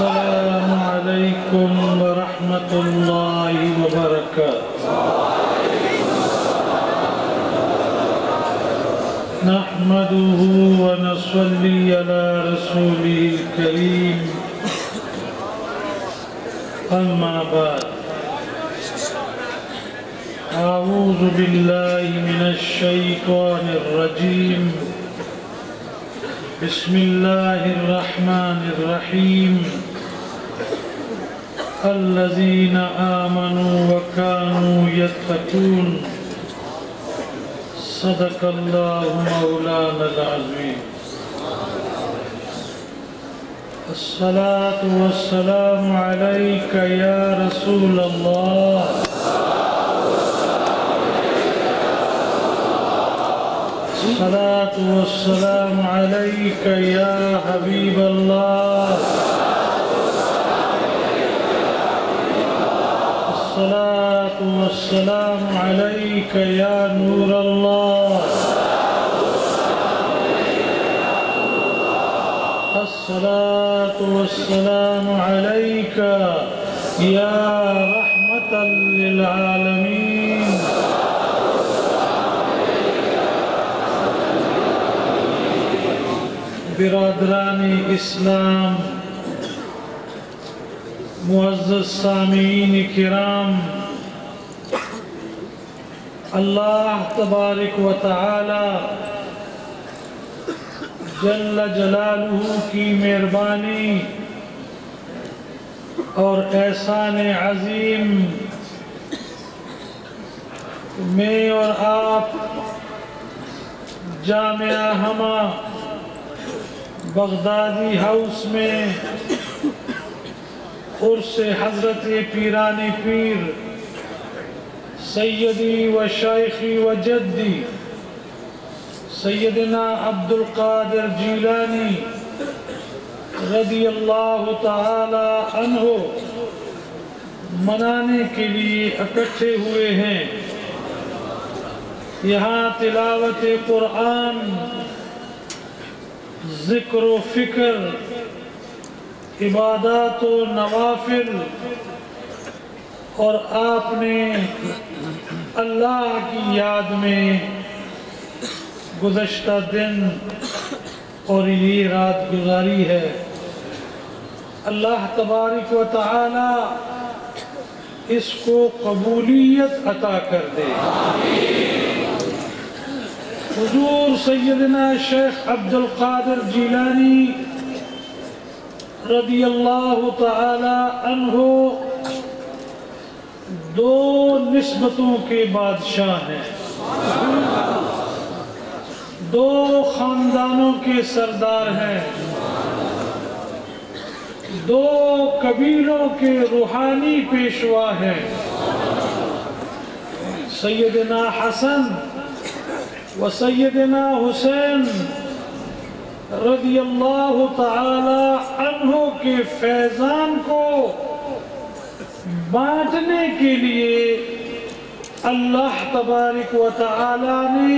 السلام علیکم ورحمۃ اللہ وبرکاتہ۔ نحمده ونصلي على رسوله الكريم أما بعد أعوذ بالله من الشيطان الرجيم بسم الله الرحمن الرحيم الذين آمنوا وكانوا يتقون صدق الله مولانا العظيم۔ الصلاة والسلام عليك يا رسول الله، الصلاة والسلام عليك يا حبيب الله، الصلاة والسلام عليك يا نور الله، الصلاة والسلام عليك يا رحمة للعالمين۔ برادران اسلام، معزز سامعین کرام، اللہ تبارک و تعالی جل جلالہ کی مہربانی اور احسان عظیم میں اور آپ جامعہ ہمہ بغدادی ہاؤس میں عرس حضرت پیرانی پیر سیدی و شیخی و جدی سیدنا عبد القادر جیلانی رضی اللہ تعالی عنہ منانے کے لیے اکٹھے ہوئے ہیں۔ یہاں تلاوت قرآن، ذکر و فکر، عبادات و نوافل، اور آپ نے اللہ کی یاد میں گزشتہ دن اور یہ رات گزاری ہے۔ اللہ تبارک و تعالی اس کو قبولیت عطا کر دے۔ حضور سیدنا شیخ عبد القادر جیلانی رضی اللہ تعالی عنہ دو نسبتوں کے بادشاہ ہیں، دو خاندانوں کے سردار ہیں، دو قبیلوں کے روحانی پیشوا ہیں۔ سیدنا حسن و سیدنا حسین رضی اللہ تعالی عنہ کے فیضان کو بانٹنے کے لیے اللہ تبارک و تعالی نے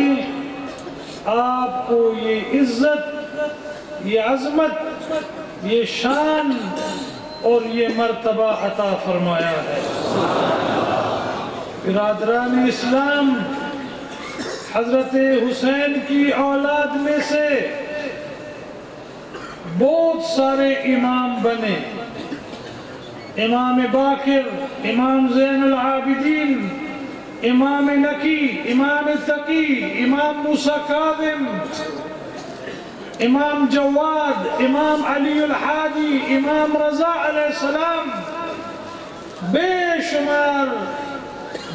آپ کو یہ عزت، یہ عظمت، یہ شان اور یہ مرتبہ عطا فرمایا ہے۔ برادران اسلام، حضرت حسین کی اولاد میں سے بہت سارے امام بنے۔ امام باقر، امام زین العابدین، امام نقی، امام تقی، امام موسیٰ کاظم، امام جواد، امام علی الحادی، امام رضا علیہ السلام، بے شمار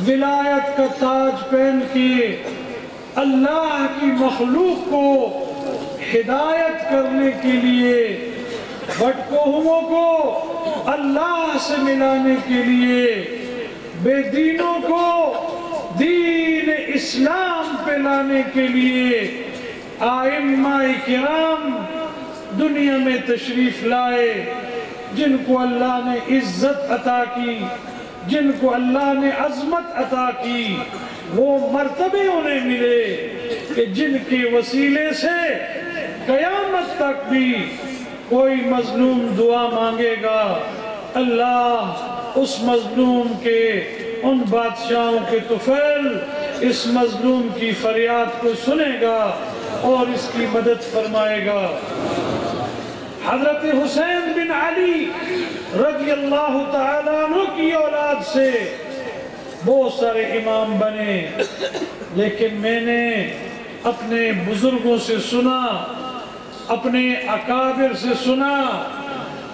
ولایت کا تاج پہن کے اللہ کی مخلوق کو ہدایت کرنے کے لیے، بھٹکو ہوئوں کو اللہ سے ملانے کے لیے، بے دینوں کو دین اسلام پہ لانے کے لیے ائمہ کرام دنیا میں تشریف لائے، جن کو اللہ نے عزت عطا کی، جن کو اللہ نے عظمت عطا کی، وہ مرتبے انہیں ملے کہ جن کے وسیلے سے قیامت تک بھی کوئی مظلوم دعا مانگے گا، اللہ اس مظلوم کے ان بادشاہوں کے طفیل اس مظلوم کی فریاد کو سنے گا اور اس کی مدد فرمائے گا۔ حضرت حسین بن علی رضی اللہ تعالیٰ عنہ کی اولاد سے بہت سارے امام بنے، لیکن میں نے اپنے بزرگوں سے سنا، اپنے اکابر سے سنا،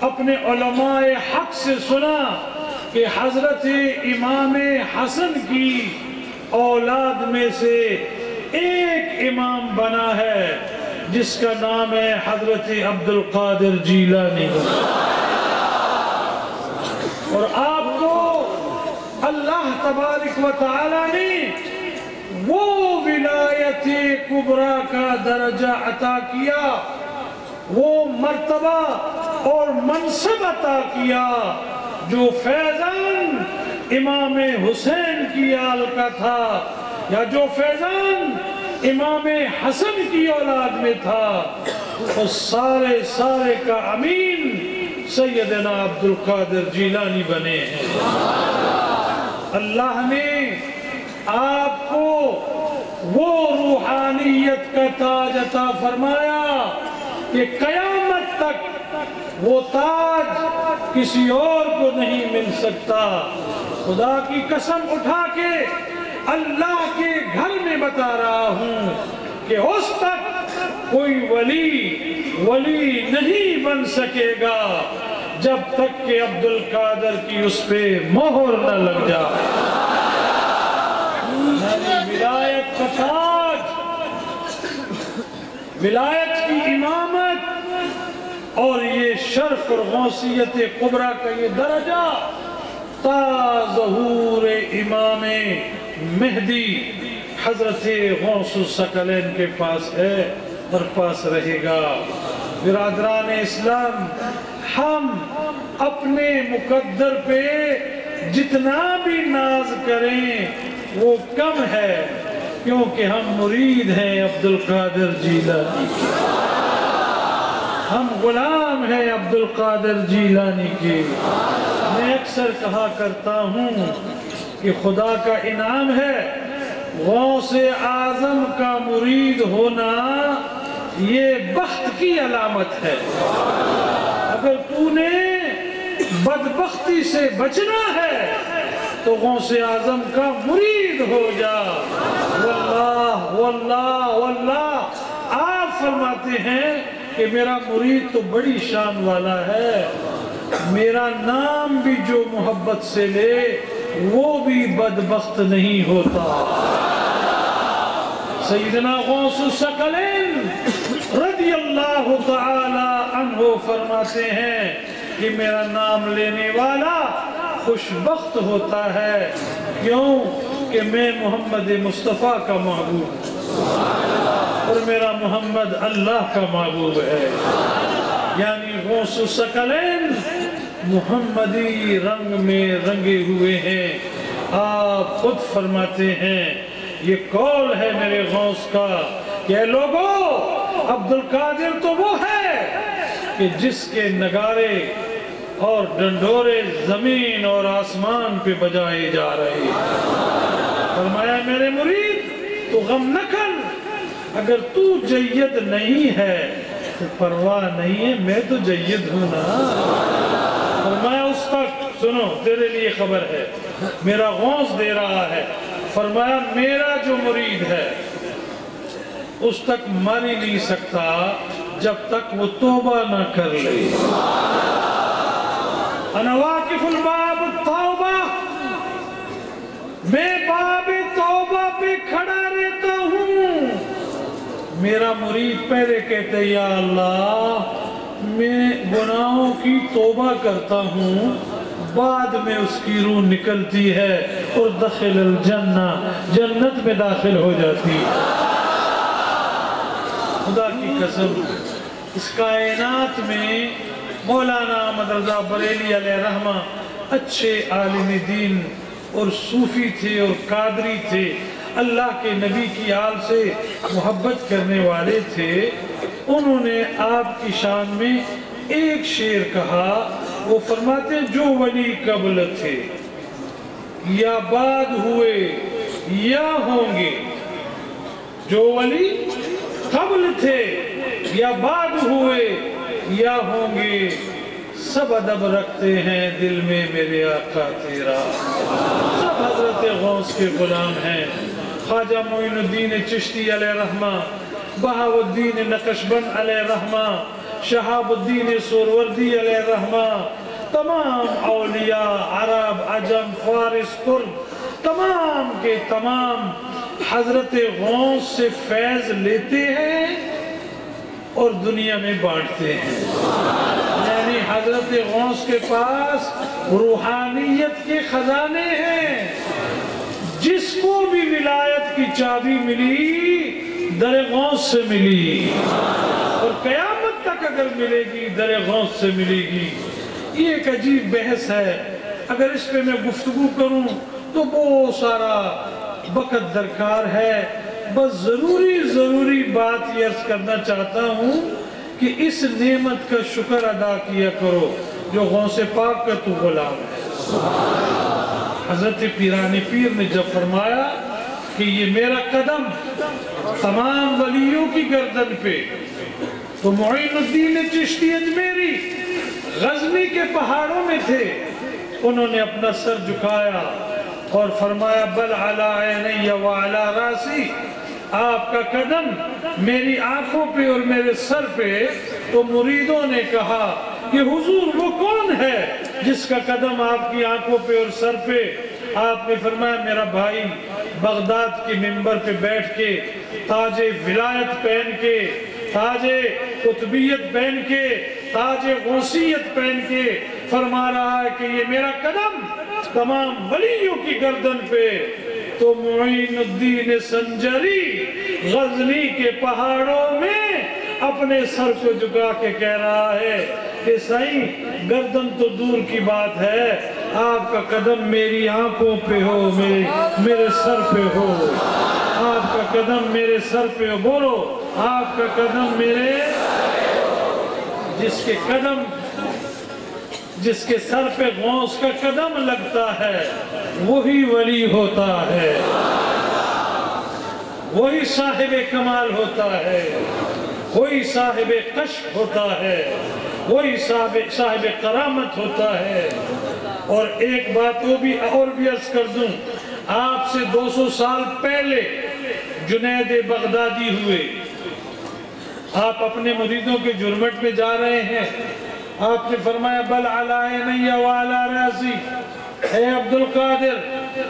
اپنے علماء حق سے سنا کہ حضرت امام حسن کی اولاد میں سے ایک امام بنا ہے جس کا نام ہے حضرت عبد القادر جیلانی، اور آپ کو اللہ تبارک و تعالی نے وہ ولایت کبریٰ کا درجہ عطا کیا، وہ مرتبہ اور منصب عطا کیا جو فیضان امام حسین کی آل کا تھا، یا جو فیضان امام حسن کی اولاد میں تھا، وہ سارے کا امین سیدنا عبد القادر جیلانی بنے ہیں۔ اللہ نے آپ کو وہ روحانیت کا تاج عطا فرمایا کہ قیامت تک وہ تاج کسی اور کو نہیں مل سکتا۔ خدا کی قسم اٹھا کے اللہ کے گھر میں بتا رہا ہوں کہ اس تک کوئی ولی نہیں بن سکے گا جب تک کہ عبد القادر کی اس پہ مہر نہ لگ جائے۔ ولایت کا تاج، ولایت کی امامت اور یہ شرف اور غوثیت کبریٰ کا یہ درجہ تا ظہور امام مہدی حضرت غوث الثقلین کے پاس ہے اور پاس رہے گا۔ برادران اسلام، ہم اپنے مقدر پہ جتنا بھی ناز کریں وہ کم ہے، کیونکہ ہم مرید ہیں عبد القادر جیلانی، ہم غلام ہیں عبد القادر جیلانی کی۔ میں اکثر کہا کرتا ہوں کہ خدا کا انعام ہے غوث اعظم کا مرید ہونا، یہ بخت کی علامت ہے۔ اگر تو نے بدبختی سے بچنا ہے تو غوث اعظم کا مرید ہو جا۔ واللہ واللہ واللہ، آپ فرماتے ہیں کہ میرا مرید تو بڑی شان والا ہے، میرا نام بھی جو محبت سے لے وہ بھی بدبخت نہیں ہوتا۔ سیدنا غوث الثقلین رضی اللہ تعالی عنہ فرماتے ہیں کہ میرا نام لینے والا خوشبخت ہوتا ہے، کیوں کہ میں محمد مصطفیٰ کا محبوب ہوں اور میرا محمد اللہ کا محبوب ہے۔ یعنی غوث الثقلین محمدی رنگ میں رنگے ہوئے ہیں۔ آپ خود فرماتے ہیں، یہ قول ہے میرے غوث کا کہ اے لوگو، عبد القادر تو وہ ہے کہ جس کے نگارے اور ڈنڈورے زمین اور آسمان پہ بجائے جا رہے ہیں۔ فرمایا میرے مرید تو غم نہ کر، اگر تو جید نہیں ہے تو پرواہ نہیں ہے، میں تو جید ہوں نا۔ فرمایا اس تک سنو، تیرے لیے خبر ہے، میرا غوث دے رہا ہے۔ فرمایا میرا جو مرید ہے اس تک مر ہی نہیں سکتا جب تک وہ توبہ نہ کر لے۔ انا واقف الباب التوبہ، میں باب توبہ پہ کھڑا رہتا ہوں۔ میرا مرید پہلے کہتے ہیں یا اللہ میں گناہوں کی توبہ کرتا ہوں، بعد میں اس کی روح نکلتی ہے اور دخل الجنہ، جنت میں داخل ہو جاتی ہے۔ خدا کی قسم، اس کائنات میں مولانا احمد رضا بریلی علیہ رحمہ اچھے عالم دین اور صوفی تھے اور قادری تھے، اللہ کے نبی کی آل سے محبت کرنے والے تھے۔ انہوں نے آپ کی شان میں ایک شعر کہا، وہ فرماتے جو ولی قبل تھے یا بعد ہوئے یا ہوں گے، جو ولی قبل تھے یا بعد ہوئے یا ہوں گے، سب ادب رکھتے ہیں دل میں میرے آقا تیرا، سب حضرت غوث کے غلام ہیں۔ خواجہ معین الدین چشتی علیہ رحمہ، بہاء الدین نقشبند علیہ رحمہ، شہاب الدین سہروردی علیہ رحمہ، تمام اولیاء عرب عجم فارس ترک تمام کے تمام حضرت غوث سے فیض لیتے ہیں اور دنیا میں بانٹتے ہیں۔ یعنی حضرت غوث کے پاس روحانیت کے خزانے ہیں، جس کو بھی ولایت کی چابی ملی در غوث سے ملی، اور قیامت تک اگر ملے گی در غوث سے ملے گی۔ یہ ایک عجیب بحث ہے، اگر اس پہ میں گفتگو کروں تو بہت سارا وقت درکار ہے، بس ضروری بات یہ عرض کرنا چاہتا ہوں کہ اس نعمت کا شکر ادا کیا کرو جو غوث پاک کا تو غلام ہے۔ حضرت پیرانی پیر نے جب فرمایا کہ یہ میرا قدم تمام ولیوں کی گردن پہ، تو معین الدین چشتی اجمیری غزنی کے پہاڑوں میں تھے، انہوں نے اپنا سر جھکایا اور فرمایا بل علی عینی وعلی راسی، آپ کا قدم میری آنکھوں پہ اور میرے سر پہ۔ تو مریدوں نے کہا کہ حضور وہ کون ہے جس کا قدم آپ کی آنکھوں پہ اور سر پہ؟ آپ نے فرمایا میرا بھائی بغداد کے منبر پہ بیٹھ کے تاج ولایت پہن کے، تاج قطبیت پہن کے، تاج غوثیت پہن کے فرما رہا ہے کہ یہ میرا قدم تمام ولیوں کی گردن پہ۔ تو معین الدین سنجری غزنی کے پہاڑوں میں اپنے سر کو جھکا کے کہہ رہا ہے کہ سائیں گردن تو دور کی بات ہے، آپ کا قدم میری آنکھوں پہ ہو، میرے سر پہ ہو، آپ کا قدم میرے سر پہ ہو، بولو آپ کا قدم میرے، جس کے سر پہ غوث کا قدم لگتا ہے وہی ولی ہوتا ہے، وہی صاحب کمال ہوتا ہے، وہی صاحب کشف ہوتا ہے، وہی صاحب کرامت ہوتا ہے۔ اور ایک بات وہ بھی اور بھی عرض کر دوں، آپ سے 200 سال پہلے جنید بغدادی ہوئے، آپ اپنے مریدوں کے جرمٹ میں جا رہے ہیں، آپ نے فرمایا بل علی عینی وعلی راسی، اے عبدالقادر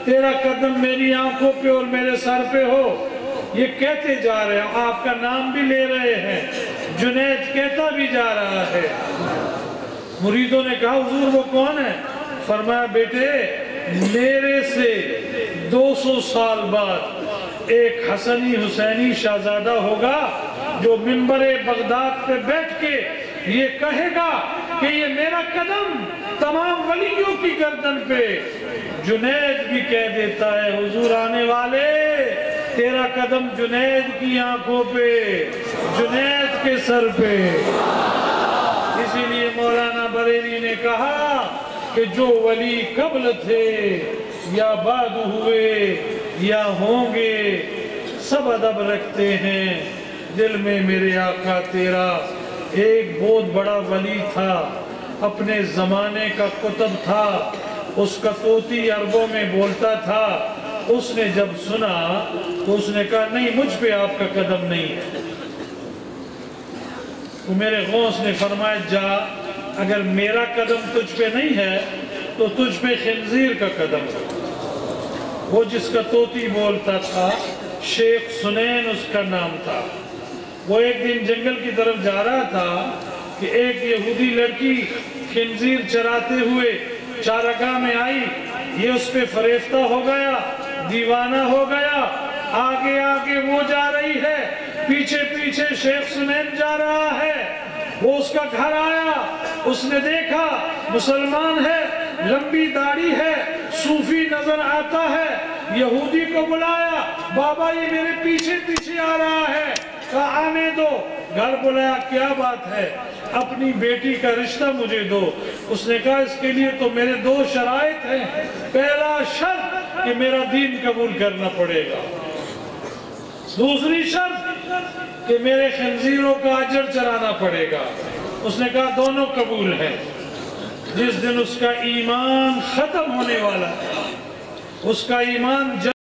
تیرا قدم میری آنکھوں پہ اور میرے سر پہ ہو، یہ کہتے جا رہے ہیں، آپ کا نام بھی لے رہے ہیں، جنید کہتا بھی جا رہا ہے۔ مریدوں نے کہا حضور وہ کون ہے؟ فرمایا بیٹے میرے سے 200 سال بعد ایک حسنی حسینی شہزادہ ہوگا جو منبر بغداد پہ بیٹھ کے یہ کہے گا کہ یہ میرا قدم تمام ولیوں کی گردن پہ۔ جنید بھی کہہ دیتا ہے حضور آنے والے تیرا قدم جنید کی آنکھوں پہ، جنید کے سر پہ۔ اسی لیے مولانا بریلی نے کہا کہ جو ولی قبل تھے یا بعد ہوئے یا ہوں گے، سب ادب رکھتے ہیں دل میں میرے آقا تیرا۔ ایک بہت بڑا ولی تھا، اپنے زمانے کا قطب تھا، اس کا طوطی عربوں میں بولتا تھا، اس نے جب سنا تو اس نے کہا نہیں مجھ پہ آپ کا قدم نہیں ہے۔ تو میرے غوث نے فرمایا جا اگر میرا قدم تجھ پہ نہیں ہے تو تجھ پہ خنزیر کا قدم ہے۔ وہ جس کا طوطی بولتا تھا شیخ سنین اس کا نام تھا، وہ ایک دن جنگل کی طرف جا رہا تھا کہ ایک یہودی لڑکی خنزیر چراتے ہوئے چارگاہ میں آئی، یہ اس پہ فریفتہ ہو گیا، دیوانہ ہو گیا، آگے آگے وہ جا رہی ہے، پیچھے پیچھے شیخ سنین جا رہا ہے۔ وہ اس کا گھر آیا، اس نے دیکھا مسلمان ہے، لمبی داڑھی ہے، صوفی نظر آتا ہے، یہودی کو بلایا، بابا یہ میرے پیچھے پیچھے آ رہا ہے، کہا آنے دو، گھر بلایا، کیا بات ہے؟ اپنی بیٹی کا رشتہ مجھے دو۔ اس نے کہا اس کے لیے تو میرے 2 شرائط ہیں۔ پہلا شرط کہ میرا دین قبول کرنا پڑے گا، دوسری شرط کہ میرے خنزیروں کا اجر چرانا پڑے گا۔ اس نے کہا دونوں قبول ہیں۔ جس دن اس کا ایمان ختم ہونے والا تھا، اس کا ایمان